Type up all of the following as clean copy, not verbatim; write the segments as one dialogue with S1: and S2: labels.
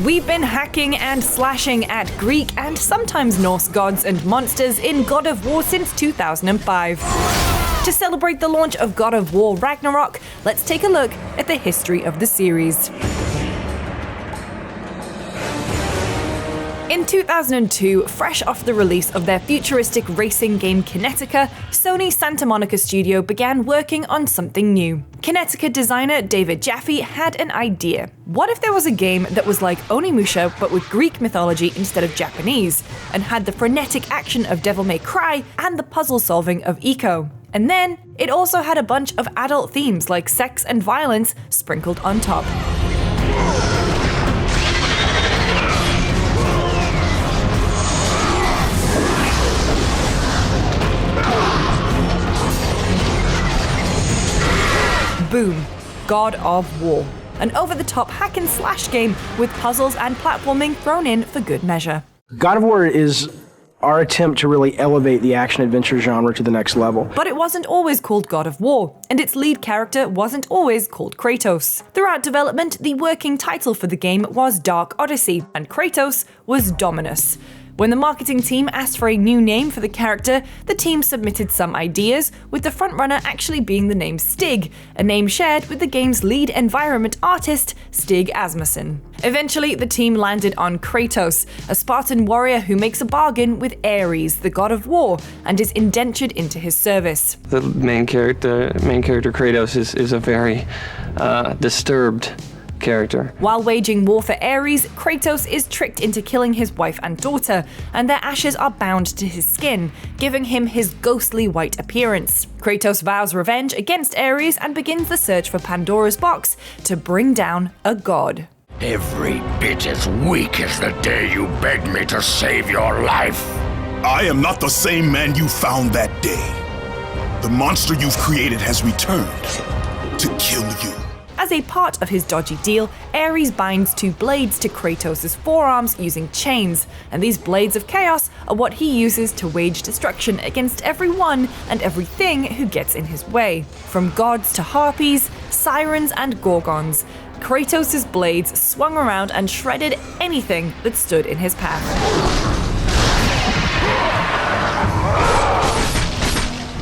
S1: We've been hacking and slashing at Greek and sometimes Norse gods and monsters in God of War since 2005. To celebrate the launch of God of War Ragnarok, let's take a look at the history of the series. In 2002, fresh off the release of their futuristic racing game Kinetica, Sony's Santa Monica studio began working on something new. Kinetica designer David Jaffe had an idea. What if there was a game that was like Onimusha but with Greek mythology instead of Japanese, and had the frenetic action of Devil May Cry and the puzzle solving of Ico? And then, it also had a bunch of adult themes like sex and violence sprinkled on top. Boom, God of War. An over-the-top hack-and-slash game with puzzles and platforming thrown in for good measure.
S2: God of War is our attempt to really elevate the action-adventure genre to the next level.
S1: But it wasn't always called God of War, and its lead character wasn't always called Kratos. Throughout development, the working title for the game was Dark Odyssey, and Kratos was Dominus. When the marketing team asked for a new name for the character, the team submitted some ideas, with the frontrunner actually being the name Stig, a name shared with the game's lead environment artist, Stig Asmussen. Eventually, the team landed on Kratos, a Spartan warrior who makes a bargain with Ares, the god of war, and is indentured into his service.
S3: The main character Kratos is a very disturbed character.
S1: While waging war for Ares, Kratos is tricked into killing his wife and daughter, and their ashes are bound to his skin, giving him his ghostly white appearance. Kratos vows revenge against Ares and begins the search for Pandora's box to bring down a god.
S4: Every bit as weak as the day you begged me to save your life.
S5: I am not the same man you found that day. The monster you've created has returned to kill you.
S1: As a part of his dodgy deal, Ares binds two blades to Kratos' forearms using chains, and these blades of chaos are what he uses to wage destruction against everyone and everything who gets in his way. From gods to harpies, sirens and gorgons, Kratos' blades swung around and shredded anything that stood in his path.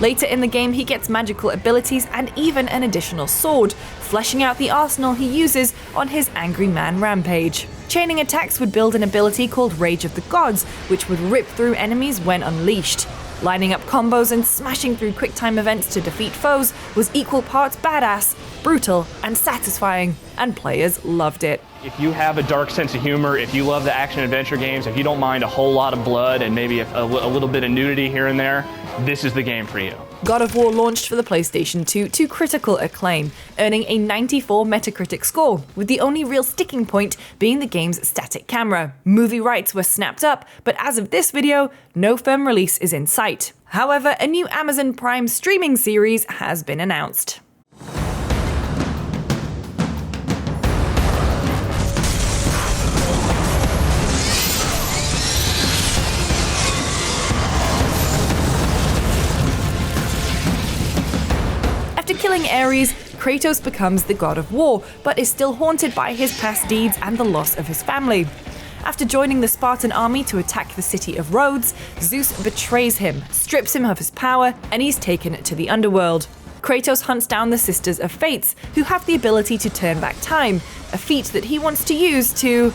S1: Later in the game, he gets magical abilities and even an additional sword, fleshing out the arsenal he uses on his angry man rampage. Chaining attacks would build an ability called Rage of the Gods, which would rip through enemies when unleashed. Lining up combos and smashing through quick-time events to defeat foes was equal parts badass, brutal, and satisfying, and players loved it.
S6: If you have a dark sense of humor, if you love the action-adventure games, if you don't mind a whole lot of blood and maybe a little bit of nudity here and there, this is the game for you.
S1: God of War launched for the PlayStation 2 to critical acclaim, earning a 94 Metacritic score, with the only real sticking point being the game's static camera. Movie rights were snapped up, but as of this video, no firm release is in sight. However, a new Amazon Prime streaming series has been announced. After killing Ares, Kratos becomes the god of war, but is still haunted by his past deeds and the loss of his family. After joining the Spartan army to attack the city of Rhodes, Zeus betrays him, strips him of his power, and he's taken to the underworld. Kratos hunts down the Sisters of Fates, who have the ability to turn back time, a feat that he wants to use to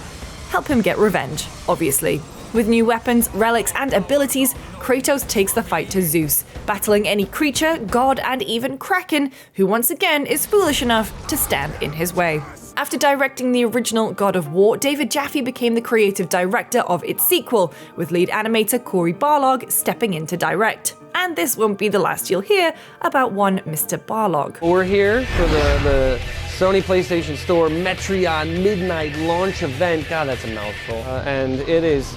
S1: help him get revenge, obviously. With new weapons, relics, and abilities, Kratos takes the fight to Zeus, battling any creature, god, and even Kraken, who once again is foolish enough to stand in his way. After directing the original God of War, David Jaffe became the creative director of its sequel, with lead animator Cory Barlog stepping in to direct. And this won't be the last you'll hear about one Mr. Barlog.
S3: We're here for the Sony PlayStation Store Metreon Midnight launch event. God, that's a mouthful. And it is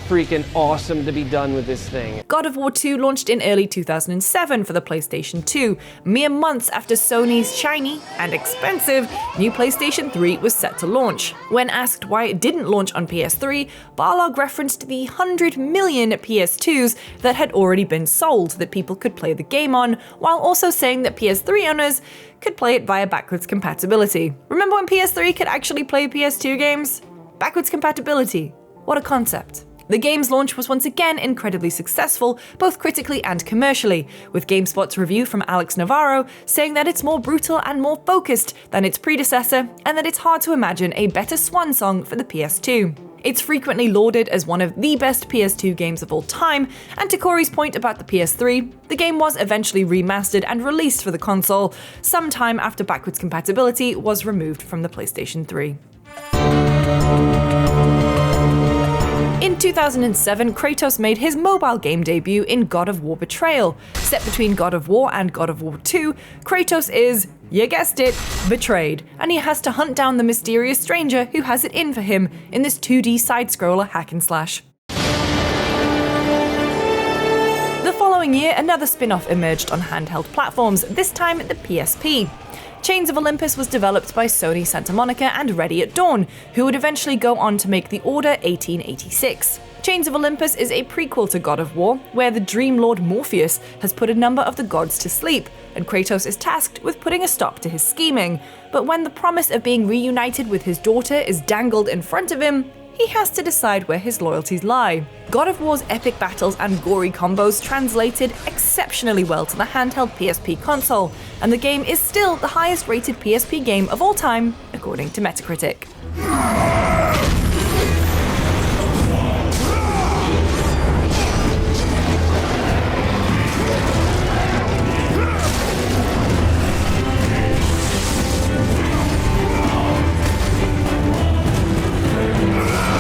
S3: freaking awesome to be done with this thing.
S1: God of War 2 launched in early 2007 for the PlayStation 2, mere months after Sony's shiny and expensive new PlayStation 3 was set to launch. When asked why it didn't launch on PS3, Barlog referenced the 100 million PS2s that had already been sold that people could play the game on, while also saying that PS3 owners could play it via backwards compatibility. Remember when PS3 could actually play PS2 games? Backwards compatibility. What a concept. The game's launch was once again incredibly successful, both critically and commercially, with GameSpot's review from Alex Navarro saying that it's more brutal and more focused than its predecessor, and that it's hard to imagine a better swan song for the PS2. It's frequently lauded as one of the best PS2 games of all time, and to Corey's point about the PS3, the game was eventually remastered and released for the console, sometime after backwards compatibility was removed from the PlayStation 3. In 2007, Kratos made his mobile game debut in God of War Betrayal. Set between God of War and God of War 2, Kratos is, you guessed it, betrayed, and he has to hunt down the mysterious stranger who has it in for him in this 2D side-scroller hack and slash. The following year, another spin-off emerged on handheld platforms, this time the PSP. Chains of Olympus was developed by Sony Santa Monica and Ready at Dawn, who would eventually go on to make The Order 1886. Chains of Olympus is a prequel to God of War, where the Dream Lord Morpheus has put a number of the gods to sleep, and Kratos is tasked with putting a stop to his scheming. But when the promise of being reunited with his daughter is dangled in front of him, he has to decide where his loyalties lie. God of War's epic battles and gory combos translated exceptionally well to the handheld PSP console, and the game is still the highest rated PSP game of all time, according to Metacritic.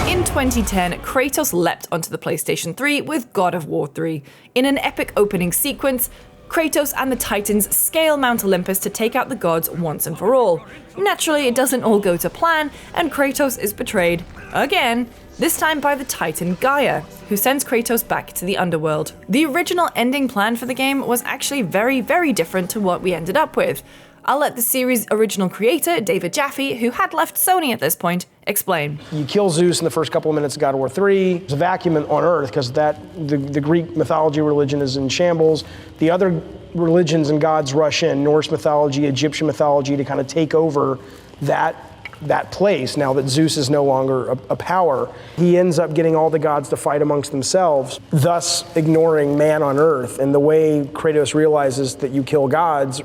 S1: In 2010, Kratos leapt onto the PlayStation 3 with God of War 3. In an epic opening sequence, Kratos and the Titans scale Mount Olympus to take out the gods once and for all. Naturally, it doesn't all go to plan, and Kratos is betrayed, again, this time by the Titan Gaia, who sends Kratos back to the underworld. The original ending plan for the game was actually very, very different to what we ended up with. I'll let the series' original creator, David Jaffe, who had left Sony at this point, explain.
S2: You kill Zeus in the first couple of minutes of God of War 3. There's a vacuum on Earth because the Greek mythology religion is in shambles. The other religions and gods rush in, Norse mythology, Egyptian mythology, to kind of take over that place now that Zeus is no longer a power. He ends up getting all the gods to fight amongst themselves, thus ignoring man on Earth. And the way Kratos realizes that you kill gods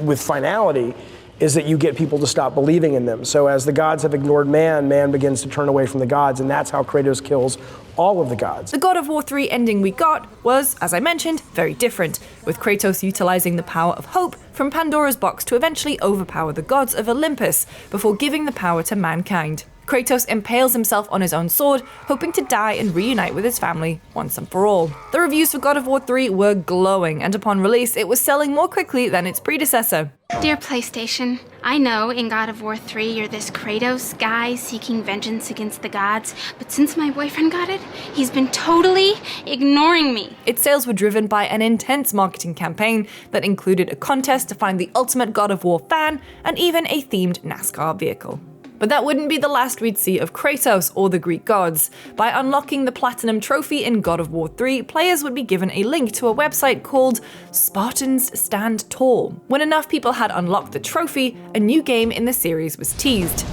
S2: with finality is that you get people to stop believing in them. So as the gods have ignored man, man begins to turn away from the gods, and that's how Kratos kills all of the gods.
S1: The God of War 3 ending we got was, as I mentioned, very different, with Kratos utilizing the power of hope from Pandora's box to eventually overpower the gods of Olympus, before giving the power to mankind. Kratos impales himself on his own sword, hoping to die and reunite with his family once and for all. The reviews for God of War 3 were glowing, and upon release, it was selling more quickly than its predecessor.
S7: Dear PlayStation, I know in God of War 3 you're this Kratos guy seeking vengeance against the gods, but since my boyfriend got it, he's been totally ignoring me.
S1: Its sales were driven by an intense marketing campaign that included a contest to find the ultimate God of War fan, and even a themed NASCAR vehicle. But that wouldn't be the last we'd see of Kratos or the Greek gods. By unlocking the Platinum Trophy in God of War 3, players would be given a link to a website called Spartans Stand Tall. When enough people had unlocked the trophy, a new game in the series was teased.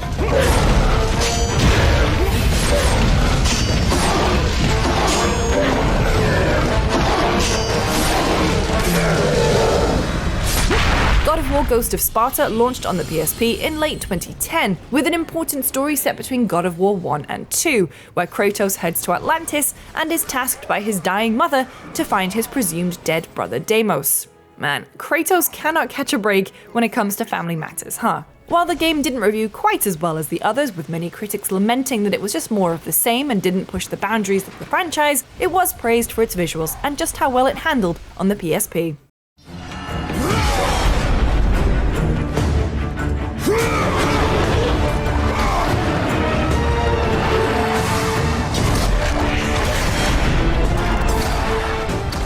S1: God of War Ghost of Sparta launched on the PSP in late 2010, with an important story set between God of War 1 and 2, where Kratos heads to Atlantis and is tasked by his dying mother to find his presumed dead brother Deimos. Man, Kratos cannot catch a break when it comes to family matters, huh? While the game didn't review quite as well as the others, with many critics lamenting that it was just more of the same and didn't push the boundaries of the franchise, it was praised for its visuals and just how well it handled on the PSP.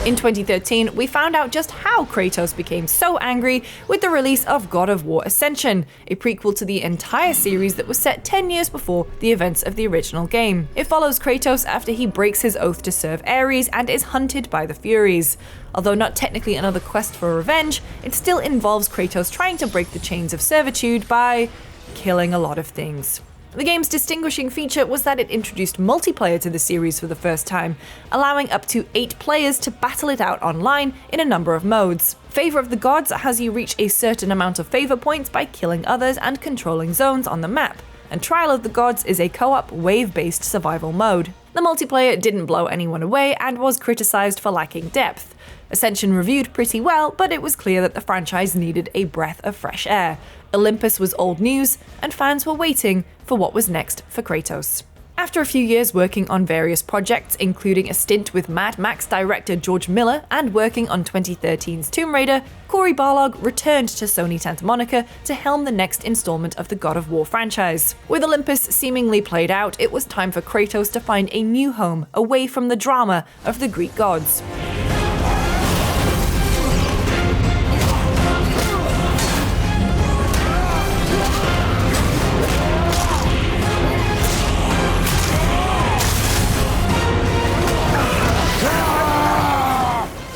S1: In 2013, we found out just how Kratos became so angry with the release of God of War Ascension, a prequel to the entire series that was set 10 years before the events of the original game. It follows Kratos after he breaks his oath to serve Ares and is hunted by the Furies. Although not technically another quest for revenge, it still involves Kratos trying to break the chains of servitude by killing a lot of things. The game's distinguishing feature was that it introduced multiplayer to the series for the first time, allowing up to 8 players to battle it out online in a number of modes. Favor of the Gods has you reach a certain amount of favor points by killing others and controlling zones on the map, and Trial of the Gods is a co-op, wave-based survival mode. The multiplayer didn't blow anyone away and was criticized for lacking depth. Ascension reviewed pretty well, but it was clear that the franchise needed a breath of fresh air. Olympus was old news, and fans were waiting for what was next for Kratos. After a few years working on various projects, including a stint with Mad Max director George Miller and working on 2013's Tomb Raider, Cory Barlog returned to Sony Santa Monica to helm the next installment of the God of War franchise. With Olympus seemingly played out, it was time for Kratos to find a new home away from the drama of the Greek gods.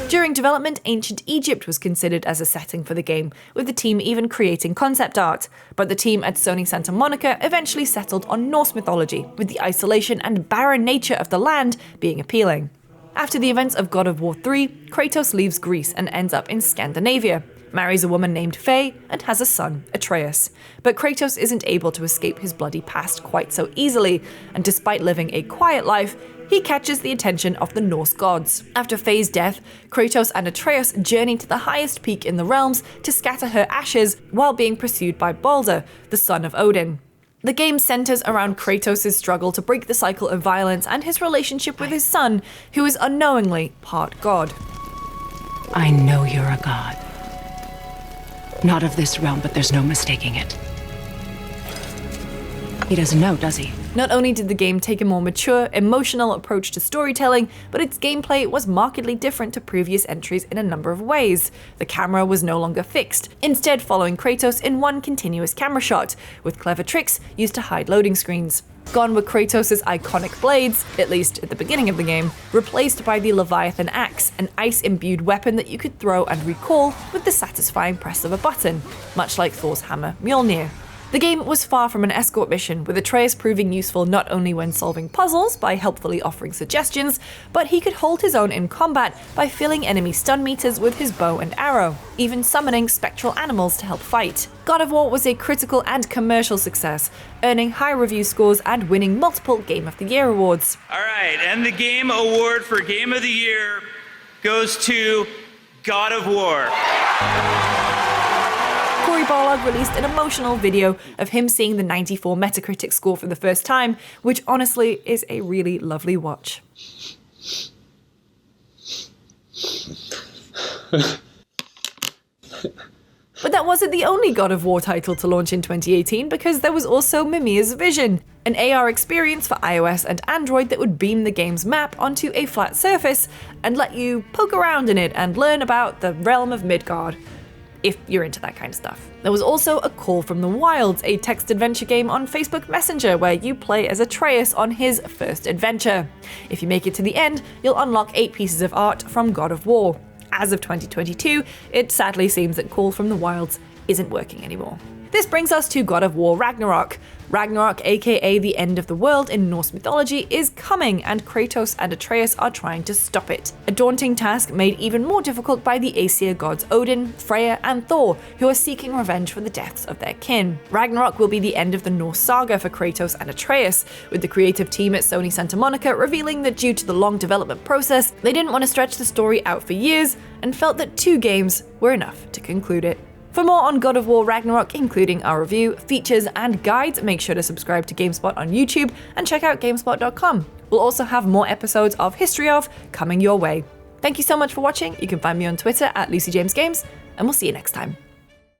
S1: During development, ancient Egypt was considered as a setting for the game, with the team even creating concept art. But the team at Sony Santa Monica eventually settled on Norse mythology, with the isolation and barren nature of the land being appealing. After the events of God of War 3, Kratos leaves Greece and ends up in Scandinavia, marries a woman named Faye, and has a son, Atreus. But Kratos isn't able to escape his bloody past quite so easily, and despite living a quiet life, he catches the attention of the Norse gods. After Faye's death, Kratos and Atreus journey to the highest peak in the realms to scatter her ashes while being pursued by Balder, the son of Odin. The game centers around Kratos' struggle to break the cycle of violence and his relationship with his son, who is unknowingly part god.
S8: I know you're a god. Not of this realm, but there's no mistaking it. He doesn't know, does he?
S1: Not only did the game take a more mature, emotional approach to storytelling, but its gameplay was markedly different to previous entries in a number of ways. The camera was no longer fixed, instead following Kratos in one continuous camera shot, with clever tricks used to hide loading screens. Gone were Kratos' iconic blades, at least at the beginning of the game, replaced by the Leviathan Axe, an ice-imbued weapon that you could throw and recall with the satisfying press of a button, much like Thor's hammer Mjolnir. The game was far from an escort mission, with Atreus proving useful not only when solving puzzles by helpfully offering suggestions, but he could hold his own in combat by filling enemy stun meters with his bow and arrow, even summoning spectral animals to help fight. God of War was a critical and commercial success, earning high review scores and winning multiple Game of the Year awards.
S9: All right, and the Game Award for Game of the Year goes to God of War.
S1: Cory Barlog released an emotional video of him seeing the 94 Metacritic score for the first time, which honestly is a really lovely watch. But that wasn't the only God of War title to launch in 2018, because there was also Mimir's Vision, an AR experience for iOS and Android that would beam the game's map onto a flat surface and let you poke around in it and learn about the realm of Midgard, if you're into that kind of stuff. There was also A Call from the Wilds, a text adventure game on Facebook Messenger where you play as Atreus on his first adventure. If you make it to the end, you'll unlock 8 pieces of art from God of War. As of 2022, it sadly seems that Call from the Wilds isn't working anymore. This brings us to God of War Ragnarok. Ragnarok, aka the end of the world in Norse mythology, is coming, and Kratos and Atreus are trying to stop it. A daunting task made even more difficult by the Aesir gods Odin, Freya, and Thor, who are seeking revenge for the deaths of their kin. Ragnarok will be the end of the Norse saga for Kratos and Atreus, with the creative team at Sony Santa Monica revealing that due to the long development process, they didn't want to stretch the story out for years and felt that 2 games were enough to conclude it. For more on God of War Ragnarok, including our review, features, and guides, make sure to subscribe to GameSpot on YouTube and check out GameSpot.com. We'll also have more episodes of History Of coming your way. Thank you so much for watching. You can find me on Twitter at LucyJamesGames, and we'll see you next time.